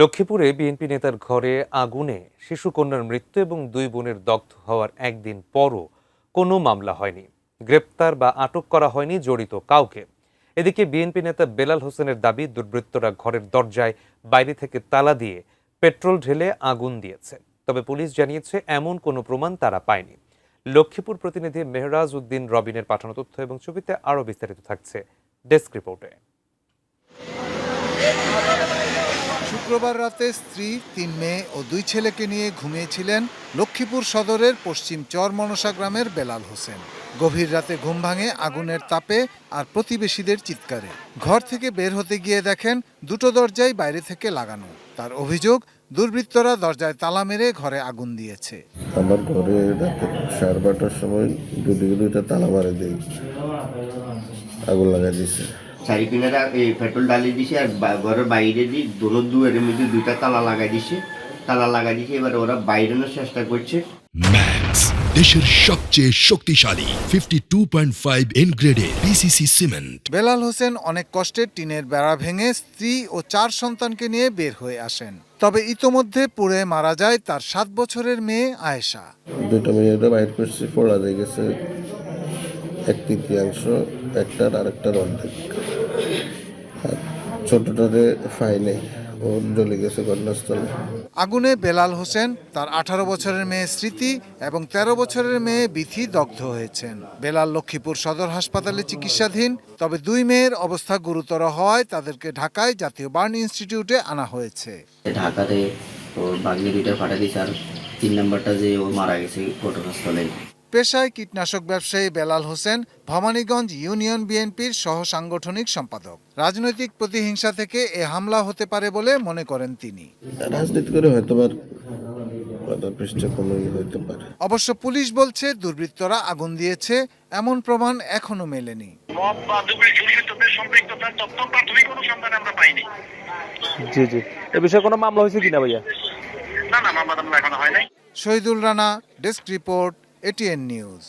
লক্ষ্মীপুরে বিএনপি নেতার ঘরে আগুনে শিশুকন্যার মৃত্যু এবং দুই বোনের দগ্ধ হওয়ার একদিন পরও কোনো মামলা হয়নি, গ্রেপ্তার বা আটক করা হয়নি জড়িত কাউকে। এদিকে বিএনপি নেতা বেলাল হোসেনের দাবি, দুর্বৃত্তরা ঘরের দরজায় বাইরে থেকে তালা দিয়ে পেট্রোল ঢেলে আগুন দিয়েছে। তবে পুলিশ জানিয়েছে এমন কোনো প্রমাণ তারা পায়নি। লক্ষ্মীপুর প্রতিনিধি মেহরাজ উদ্দিন রবিনের পাঠানো তথ্য এবং ছবিতে আরও বিস্তারিত থাকছে ডেস্ক রিপোর্টে। শুক্রবার রাতে স্ত্রী, ৩ মেয়ে ও ২ ছেলেকে নিয়ে ঘুমিয়েছিলেন লক্ষ্মীপুর সদরের পশ্চিম চর মনসা গ্রামের বেলাল হোসেন। গভীর রাতে ঘুম ভাঙে আগুনের তাপে আর প্রতিবেশীদের চিৎকারে। ঘর থেকে বের হতে গিয়ে দেখেন দুটো দরজাই বাইরে থেকে লাগানো। তার অভিযোগ, দুর্বৃত্তরা দরজায় তালা মেরে ঘরে আগুন দিয়েছে। আমার ঘরে রাতে 12:30টার সময় দুইটা তালা মারে দেই, আগুন লাগাই দিছে। চারিপিনেরা এই পেট্রোল ডালি দিছে আর ঘরের বাইরে দিয়ে দুয়ারের মধ্যে দুইটা তালা লাগাই দিছে। এবার ওরা বাইরের চেষ্টা করছে। ম্যাক্স, দেশের সবচেয়ে শক্তিশালী 52.5 এন গ্রেডের পিসিসি সিমেন্ট। বেলাল হোসেন অনেক কষ্টে টিনের বেড়া ভেঙে স্ত্রী ও 4 সন্তানকে নিয়ে বের হয়ে আসেন। তবে ইতোমধ্যে পুড়ে মারা যায় তার 7 বছরের মেয়ে আয়েশা। দুটো মেয়েটা বাইর করছে, পড়া হয়ে গেছে 1/3, একটার আর একটার অর্ধেক। আর ছোটটারে ফাইনে ও জ্বলে গেছে ঘটনাস্থলে। আগুনে বেলাল হোসেন, তার 18 বছরের মেয়ে স্মৃতি এবং 13 বছরের মেয়ে বিথি দগ্ধ হয়েছেন। বেলাল লক্ষ্মীপুর সদর হাসপাতালে চিকিৎসাধীন। তবে 2 মেয়ের অবস্থা গুরুতর হওয়ায় তাদেরকে ঢাকায় জাতীয় বার্ন ইনস্টিটিউটে আনা হয়েছে। ঢাকাতে ওর বাগনি দুইটা ফাটা দিছে আর 3 নাম্বারটা যে ও মারা গেছে ঘটনাস্থলে। পেশায় কীটনাশক ব্যবসায়ী বেলাল হোসেন ভবানীগঞ্জ ইউনিয়ন বিএনপির সহ সাংগঠনিক সম্পাদক। রাজনৈতিক প্রতিহিংসা থেকে এ হামলা হতে পারে বলে মনে করেন তিনি। রাজনীতি করে হয়তো হইতে পারে। অবশ্য পুলিশ বলছে দুর্বৃত্তরা আগুন দিয়েছে এমন প্রমাণ এখনো মেলেনি। জি জি, এ বিষয়ে কোনো মামলা হয়েছে কিনা ভাইয়া? না, মামলা এখনো হয় নাই। Shahidul Rana, desk report, ATN news.